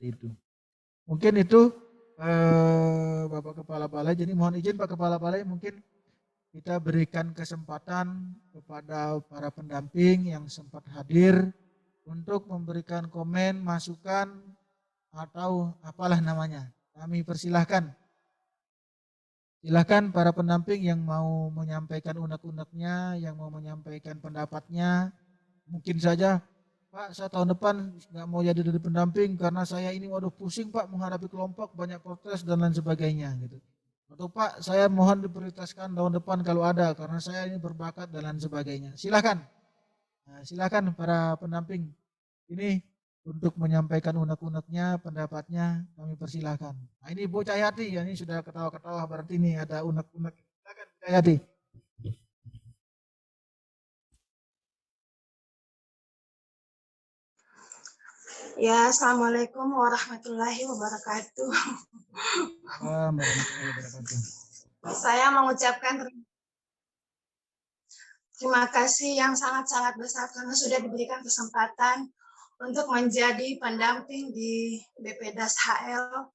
itu. Mungkin itu Bapak Kepala Balai. Jadi mohon izin Pak Kepala Balai, mungkin kita berikan kesempatan kepada para pendamping yang sempat hadir untuk memberikan komen, masukan, atau apalah namanya. Kami persilahkan. Silakan para pendamping yang mau menyampaikan unek-uneknya, yang mau menyampaikan pendapatnya. Mungkin saja, Pak, saya tahun depan nggak mau jadi dari pendamping karena saya ini waduh pusing Pak menghadapi kelompok, banyak protes dan lain sebagainya gitu. Atau Pak, saya mohon diprioritaskan tahun depan kalau ada karena saya ini berbakat dan lain sebagainya. Silakan. Nah, silakan para pendamping ini untuk menyampaikan unek-uneknya, pendapatnya kami persilahkan. Nah, ini Bu Cahyati ya, ini sudah ketawa-ketawa berarti ini ada unek-unek. Silakan Bu Cahyati. Ya, Assalamualaikum warahmatullahi wabarakatuh. Assalamualaikum warahmatullahi wabarakatuh. Saya mengucapkan terima kasih yang sangat-sangat besar karena sudah diberikan kesempatan untuk menjadi pendamping di BPDAS HL.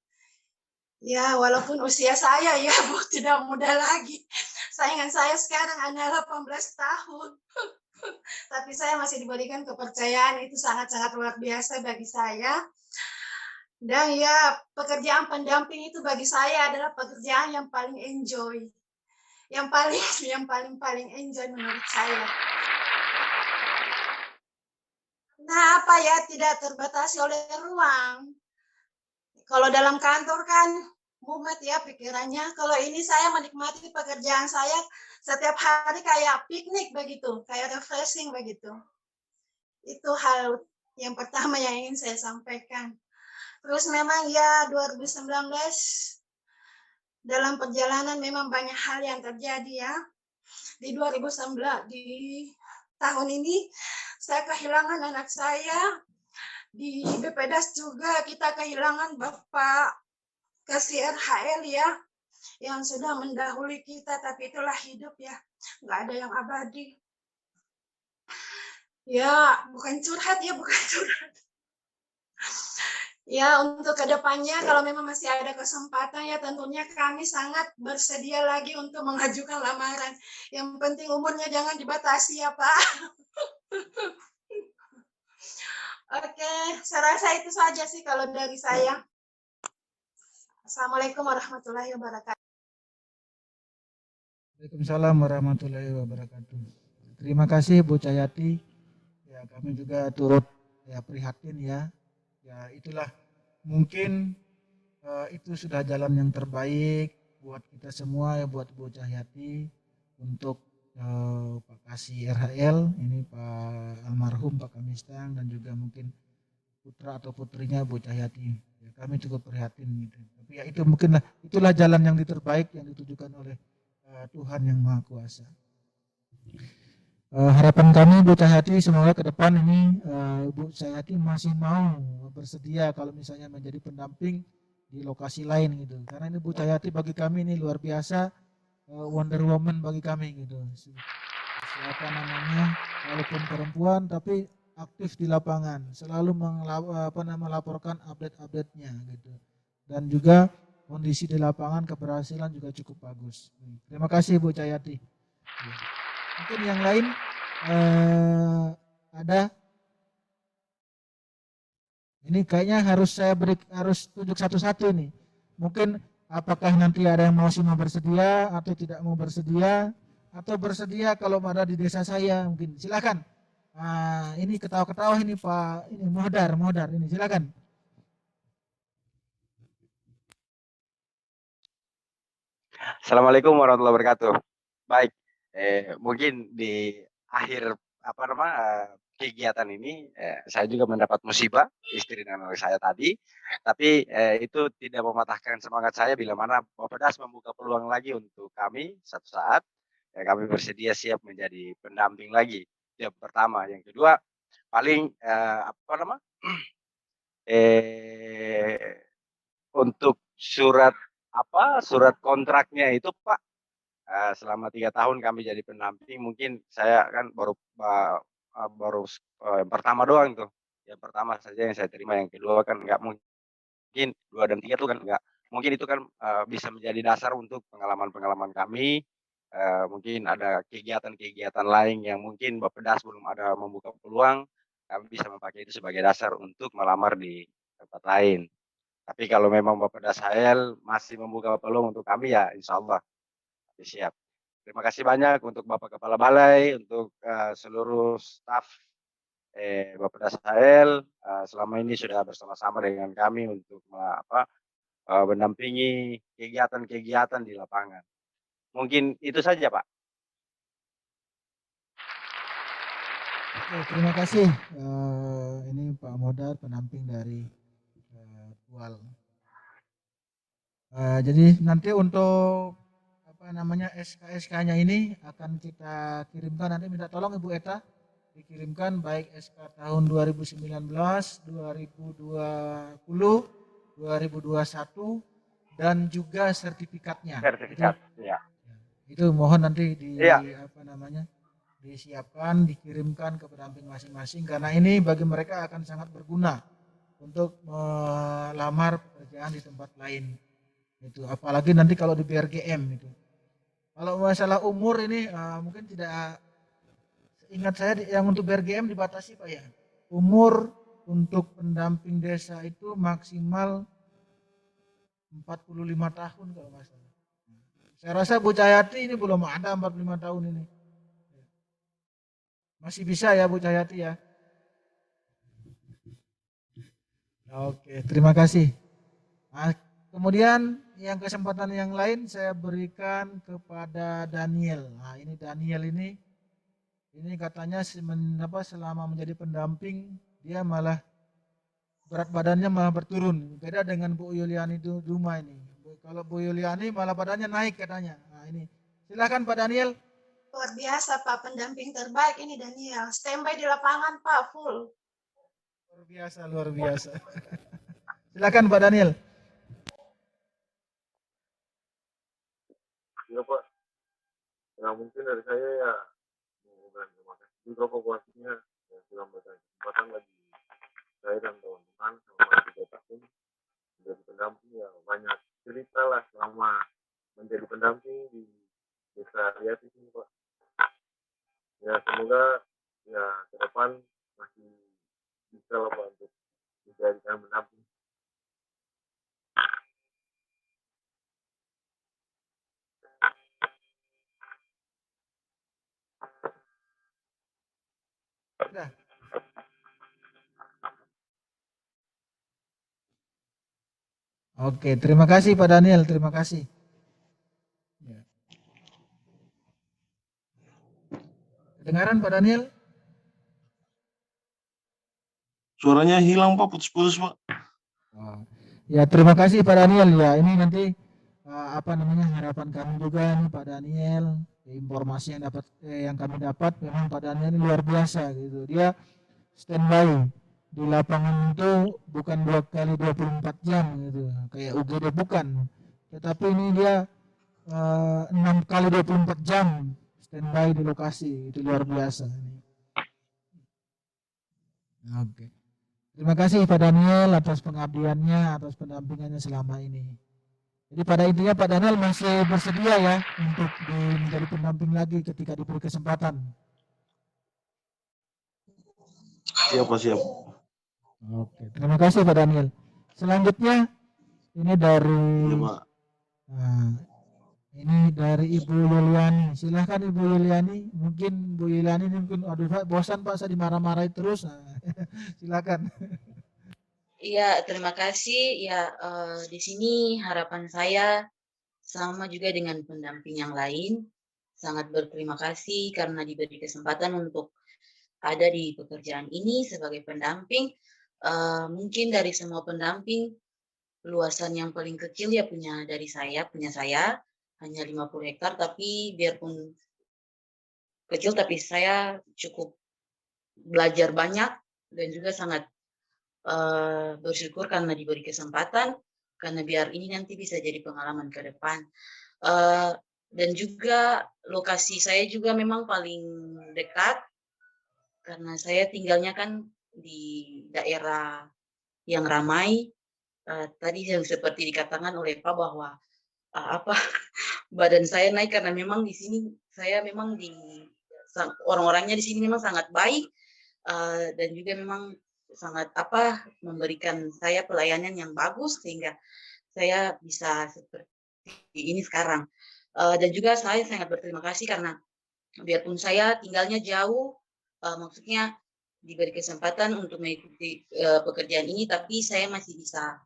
Ya, walaupun usia saya ya Bu tidak muda lagi. Saingan saya sekarang adalah 18 tahun. Tapi saya masih diberikan kepercayaan, itu sangat-sangat luar biasa bagi saya. Dan ya, pekerjaan pendamping itu bagi saya adalah pekerjaan yang paling enjoy. Yang paling enjoy menurut saya. Nah, apa ya, tidak terbatasi oleh ruang. Kalau dalam kantor kan mumet ya pikirannya. Kalau ini saya menikmati pekerjaan saya setiap hari kayak piknik begitu, kayak refreshing begitu. Itu hal yang pertama yang ingin saya sampaikan. Terus memang ya 2019 dalam perjalanan memang banyak hal yang terjadi ya. Di 2019 di tahun ini saya kehilangan anak saya. Di BPDAS juga kita kehilangan Bapak Kasir HL ya, yang sudah mendahului kita, tapi itulah hidup ya, nggak ada yang abadi. Ya, bukan curhat ya, bukan curhat. Ya, untuk kedepannya kalau memang masih ada kesempatan ya tentunya kami sangat bersedia lagi untuk mengajukan lamaran. Yang penting umurnya jangan dibatasi ya Pak. Oke, saya rasa itu saja sih kalau dari saya. Assalamualaikum warahmatullahi wabarakatuh. Waalaikumsalam warahmatullahi wabarakatuh. Terima kasih Bu Cahyati. Ya, kami juga turut ya prihatin ya. Ya, itulah mungkin itu sudah jalan yang terbaik buat kita semua ya, buat Bu Cahyati untuk Pak Kasih RHL, ini Pak almarhum Pak Kamistang dan juga mungkin putra atau putrinya Bu Cahyati. Ya, kami cukup prihatin gitu. Tapi ya itu mungkinlah itulah jalan yang terbaik yang ditujukan oleh Tuhan yang Maha Kuasa. Harapan kami Bu Cahyati semoga ke depan ini Bu Cahyati masih mau bersedia kalau misalnya menjadi pendamping di lokasi lain gitu. Karena ini Bu Cahyati bagi kami ini luar biasa Wonder Woman bagi kami gitu. Siapa namanya walaupun perempuan tapi aktif di lapangan, selalu melaporkan update-update-nya gitu. Dan juga kondisi di lapangan keberhasilan juga cukup bagus. Terima kasih Bu Cahyati. Ya. Mungkin yang lain ada. Ini kayaknya harus tunjuk satu-satu nih. Mungkin apakah nanti ada yang masih mau bersedia atau tidak mau bersedia atau bersedia kalau ada di desa saya mungkin silakan. Nah, ini ketawa-ketawa ini Pak ini Modar ini silakan. Assalamualaikum warahmatullahi wabarakatuh. Baik, mungkin di akhir apa nama kegiatan ini saya juga mendapat musibah istri dan anak saya tadi, tapi itu tidak mematahkan semangat saya bila mana Bappedas membuka peluang lagi untuk kami satu saat kami bersedia siap menjadi pendamping lagi. Yang pertama, yang kedua paling apa nama untuk surat kontraknya itu Pak. Selama 3 tahun kami jadi pendamping mungkin saya kan baru yang pertama doang tuh. Yang pertama saja yang saya terima, yang kedua kan nggak mungkin mungkin 2 dan 3 tuh kan enggak. Mungkin itu kan, bisa menjadi dasar untuk pengalaman-pengalaman kami, mungkin ada kegiatan-kegiatan lain yang mungkin Bappedas belum ada membuka peluang, kami bisa memakai itu sebagai dasar untuk melamar di tempat lain. Tapi kalau memang Bappedas HL masih membuka peluang untuk kami, ya insyaallah kami siap. Terima kasih banyak untuk Bapak Kepala Balai, untuk, seluruh staf, Bappedas HL, selama ini sudah bersama-sama dengan kami untuk mendampingi kegiatan-kegiatan di lapangan. Mungkin itu saja, Pak. Oke, terima kasih. Ini Pak Modar, pendamping dari Tual. Jadi nanti untuk apa namanya SK-SK-nya ini akan kita kirimkan, nanti minta tolong Ibu Eta dikirimkan baik SK tahun 2019, 2020, 2021 dan juga sertifikatnya. Sertifikat, iya. Itu mohon nanti di Iya, apa namanya disiapkan, dikirimkan ke pendamping masing-masing karena ini bagi mereka akan sangat berguna untuk melamar pekerjaan di tempat lain. Itu apalagi nanti kalau di BRGM itu. Kalau masalah umur ini mungkin tidak, ingat saya yang untuk BRGM dibatasi Pak ya. Umur untuk pendamping desa itu maksimal 45 tahun kalau nggak salah. Saya rasa Bu Cahyati ini belum ada 45 tahun ini. Masih bisa ya Bu Cahyati ya. Oke, terima kasih. Nah, kemudian yang kesempatan yang lain saya berikan kepada Daniel. Nah, ini Daniel ini katanya selama menjadi pendamping dia malah berat badannya malah berturun. Beda dengan Bu Yuliani di rumah ini. Kalau Bu Yuliani malah badannya naik katanya. Nah, ini. Silakan Pak Daniel. Luar biasa Pak, pendamping terbaik ini Daniel. Standby di lapangan Pak, full. Luar biasa, luar biasa. Silakan Pak Daniel. Iya Pak, ya mungkin dari saya ya mengucapkan terima kasih juga Pak buatnya yang sudah memberikan kesempatan bagi saya dan teman-teman selama 3 tahun menjadi pendamping, ya banyak cerita lah selama menjadi pendamping di desa Riyati ini Pak. Ya semoga ya ke depan masih bisa lah Pak untuk dijadikan pendamping. Sudah. Oke, terima kasih Pak Daniel, terima kasih. Ya. Kedengaran Pak Daniel? Suaranya hilang Pak, putus-putus Pak. Oh. Ya, terima kasih Pak Daniel ya. Ini nanti apa namanya harapan kami juga nih Pak Daniel, informasi yang kami dapat memang Pak Daniel ini luar biasa gitu. Dia standby di lapangan itu bukan 2 kali 24 jam gitu. Kayak UGD bukan. Tetapi ini dia 6 kali 24 jam standby di lokasi. Itu luar biasa. Oke. Terima kasih Pak Daniel atas pengabdiannya, atas pendampingannya selama ini. Jadi pada intinya Pak Daniel masih bersedia ya untuk menjadi pendamping lagi ketika diberi kesempatan. Siap Pak, siap. Oke, terima kasih Pak Daniel. Selanjutnya ini dari Iya Pak. nah, ini dari Ibu Yuliani. Silahkan Ibu Yuliani. Mungkin Bu Yuliani ini mungkin aduh Pak bosan Pak saya dimarah-marahi terus. Nah, silakan. Iya, terima kasih. Ya, di sini harapan saya sama juga dengan pendamping yang lain. Sangat berterima kasih karena diberi kesempatan untuk ada di pekerjaan ini sebagai pendamping. Mungkin dari semua pendamping, luasan yang paling kecil ya punya saya, hanya 50 hektar, tapi biarpun kecil, tapi saya cukup belajar banyak dan juga sangat bersyukur karena diberi kesempatan, karena biar ini nanti bisa jadi pengalaman ke depan. Dan juga lokasi saya juga memang paling dekat, karena saya tinggalnya kan di daerah yang ramai, tadi yang seperti dikatakan oleh Pak bahwa, apa, badan saya naik karena memang di sini saya memang orang-orangnya di sini memang sangat baik, dan juga memang sangat, apa, memberikan saya pelayanan yang bagus sehingga saya bisa seperti ini sekarang. Dan juga saya sangat berterima kasih karena biarpun saya tinggalnya jauh, maksudnya diberi kesempatan untuk mengikuti, pekerjaan ini, tapi saya masih bisa,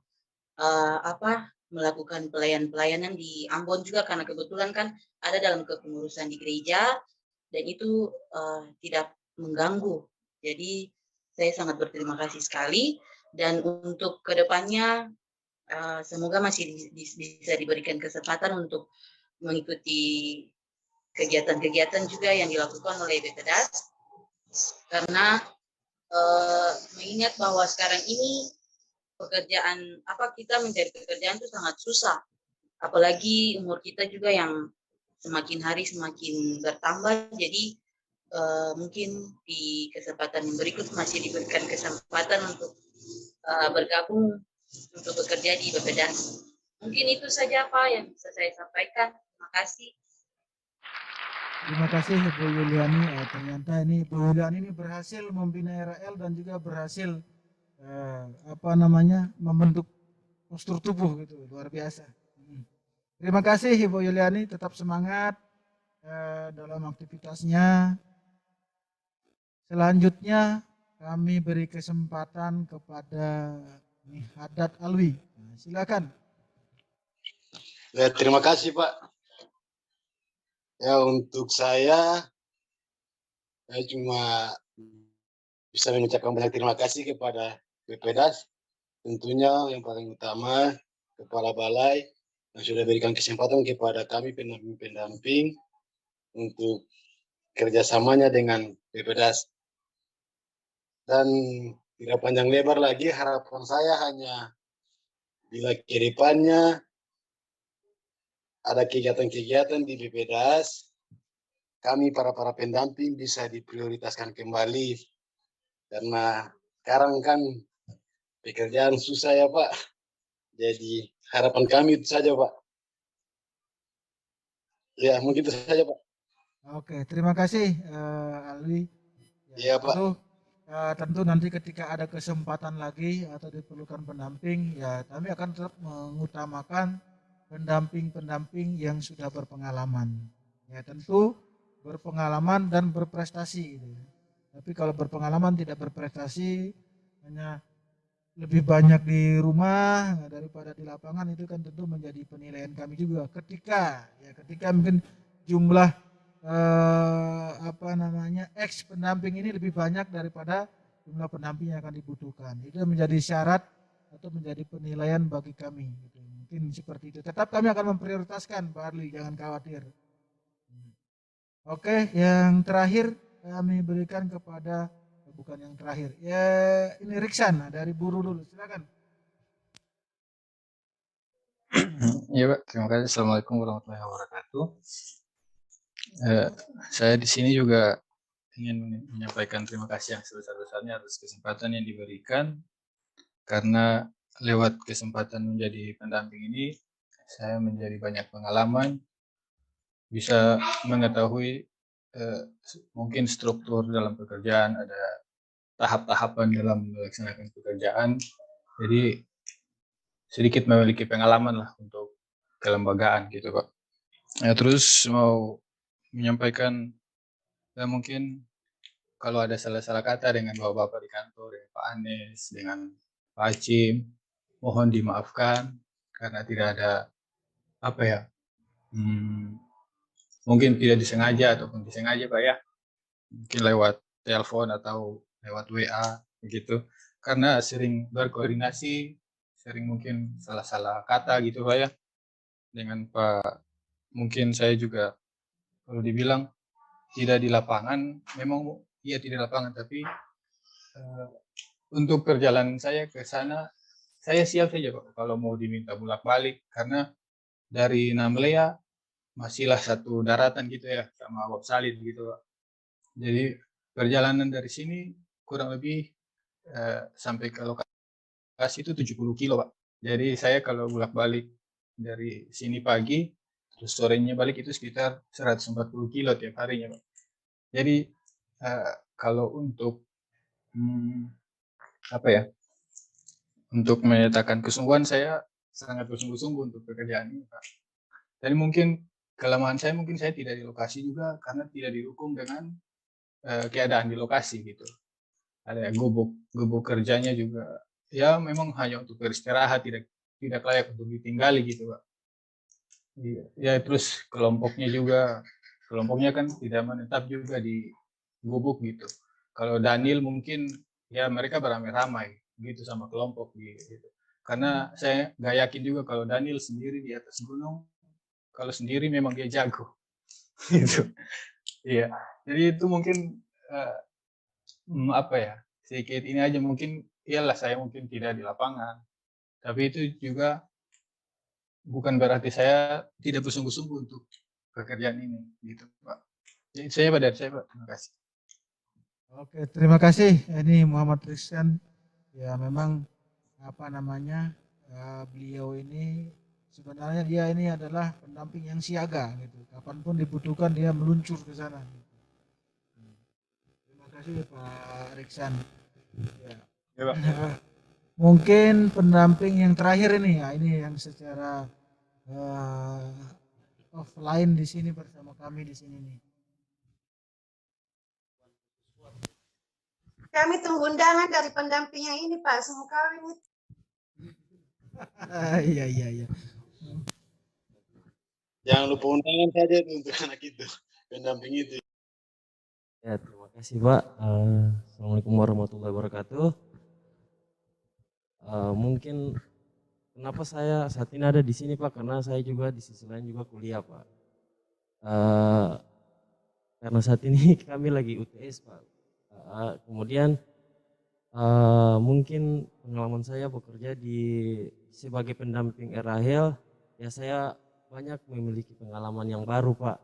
apa, melakukan pelayanan di Ambon juga karena kebetulan kan ada dalam kepengurusan di gereja dan itu, tidak mengganggu. Jadi saya sangat berterima kasih sekali dan untuk kedepannya semoga masih bisa diberikan kesempatan untuk mengikuti kegiatan-kegiatan juga yang dilakukan oleh BPDAS karena, mengingat bahwa sekarang ini pekerjaan kita mencari pekerjaan itu sangat susah, apalagi umur kita juga yang semakin hari semakin bertambah. Jadi, mungkin di kesempatan yang berikut masih diberikan kesempatan untuk, bergabung untuk bekerja di BPDAS. Mungkin itu saja Pak yang bisa saya sampaikan. Terima kasih. Terima kasih Bu Yuliani. Ternyata ini Bu Yuliani ini berhasil membina RL dan juga berhasil membentuk postur tubuh gitu, luar biasa. Terima kasih Ibu Yuliani, tetap semangat dalam aktivitasnya. Selanjutnya kami beri kesempatan kepada Haddad Alwi. Silakan. Ya, terima kasih Pak. Ya, untuk saya cuma bisa mengucapkan banyak terima kasih kepada BPDAS. Tentunya yang paling utama Kepala Balai yang sudah berikan kesempatan kepada kami pendamping untuk kerjasamanya dengan BPDAS. Dan tidak panjang lebar lagi, harapan saya hanya bila ke depannya ada kegiatan-kegiatan di BPDAS, kami para pendamping bisa diprioritaskan kembali. Karena sekarang kan pekerjaan susah ya Pak. Jadi harapan kami itu saja Pak. Ya mungkin itu saja Pak. Oke, terima kasih Alwi. Iya Pak. Tentu nanti ketika ada kesempatan lagi atau diperlukan pendamping, ya kami akan tetap mengutamakan pendamping-pendamping yang sudah berpengalaman. Ya tentu berpengalaman dan berprestasi. Tapi kalau berpengalaman tidak berprestasi, hanya lebih banyak di rumah daripada di lapangan, itu kan tentu menjadi penilaian kami juga. Ketika mungkin jumlah ex pendamping ini lebih banyak daripada jumlah pendamping yang akan dibutuhkan. Itu menjadi syarat atau menjadi penilaian bagi kami. Gitu. Mungkin seperti itu. Tetap kami akan memprioritaskan Pak Arli, jangan khawatir. Oke, yang terakhir kami berikan kepada, bukan yang terakhir, ya ini Riksan dari Buruh dulu, silakan. Iya Pak, terima kasih. Assalamualaikum warahmatullahi wabarakatuh. Saya di sini juga ingin menyampaikan terima kasih yang sebesar-besarnya atas kesempatan yang diberikan, karena lewat kesempatan menjadi pendamping ini saya menjadi banyak pengalaman, bisa mengetahui mungkin struktur dalam pekerjaan, ada tahap-tahapan dalam melaksanakan pekerjaan, jadi sedikit memiliki pengalaman lah untuk kelembagaan gitu Pak. Terus mau menyampaikan mungkin kalau ada salah-salah kata dengan bapak-bapak di kantor, dengan Pak Anies, dengan Pak Acim, mohon dimaafkan karena tidak ada mungkin tidak disengaja ataupun disengaja Pak ya, mungkin lewat telepon atau lewat WA begitu, karena sering berkoordinasi, sering mungkin salah-salah kata gitu Pak ya dengan Pak. Mungkin saya juga kalau dibilang tidak di lapangan, memang iya tidak di lapangan, tapi untuk perjalanan saya ke sana, saya siap saja Pak kalau mau diminta bolak-balik, karena dari Namlea masihlah satu daratan gitu ya, sama Wab Salit gitu Pak. Jadi perjalanan dari sini kurang lebih sampai ke lokasi itu 70 kilo Pak. Jadi saya kalau bolak-balik dari sini pagi, terus sorenya balik itu sekitar 140 kilo tiap harinya, Pak. Jadi, kalau untuk, mmm, apa ya, untuk menyatakan kesungguhan saya sangat bersungguh-sungguh untuk pekerjaan ini, Pak. Dan mungkin kelemahan saya mungkin saya tidak di lokasi juga karena tidak didukung dengan, keadaan di lokasi gitu. Ada gubuk gubuk kerjanya juga, ya memang hanya untuk beristirahat, tidak tidak layak untuk ditinggali gitu, Pak. Iya, ya terus kelompoknya kan tidak menetap juga di gubuk gitu. Kalau Daniel mungkin ya mereka beramai-ramai gitu sama kelompok gitu. Karena saya nggak yakin juga kalau Daniel sendiri di atas gunung, kalau sendiri memang dia jago gitu. Iya, jadi itu mungkin, apa ya, sedikit ini aja mungkin iyalah saya mungkin tidak di lapangan, tapi itu juga bukan berarti saya tidak bersungguh-sungguh untuk pekerjaan ini, gitu, Pak. Jadi saya Pak, dari saya Pak, terima kasih. Oke, terima kasih. Ini Muhammad Rizkan. Ya memang apa namanya beliau ini sebenarnya dia ini adalah pendamping yang siaga gitu. Kapanpun dibutuhkan dia meluncur ke sana. Gitu. Terima kasih Pak Riksan. Ya. Ya, Pak. Mungkin pendamping yang terakhir ini ya ini yang secara uh, offline di sini bersama kami di sini nih. Kami tunggu undangan dari pendamping yang ini Pak, semua kawin itu. Iya iya iya. Jangan lupa undangan saja untuk anak itu, pendamping itu. Ya, terima kasih Pak. Assalamualaikum warahmatullahi wabarakatuh. Mungkin kenapa saya saat ini ada di sini Pak, karena saya juga di sisi lain juga kuliah Pak. Karena saat ini kami lagi UTS Pak. Kemudian mungkin pengalaman saya bekerja sebagai pendamping Rahel, ya saya banyak memiliki pengalaman yang baru Pak.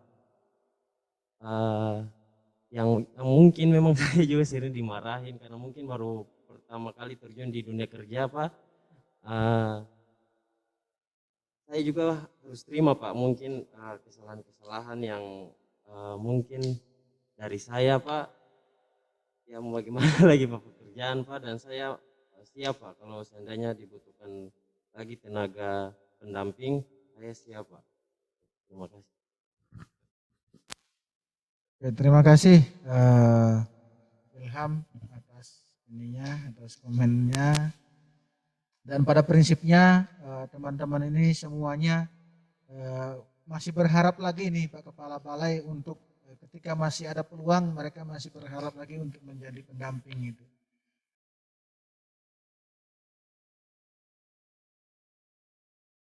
Yang mungkin memang saya juga sering dimarahin karena mungkin baru pertama kali terjun di dunia kerja Pak. Saya juga harus terima Pak mungkin kesalahan-kesalahan yang mungkin dari saya Pak. Ya mau bagaimana lagi Pak pekerjaan Pak, dan saya siap Pak kalau seandainya dibutuhkan lagi tenaga pendamping, saya siap Pak. Terima kasih. Oke, terima kasih Ilham atas atas komennya, dan pada prinsipnya teman-teman ini semuanya masih berharap lagi nih Pak Kepala Balai untuk ketika masih ada peluang mereka masih berharap lagi untuk menjadi pendamping itu.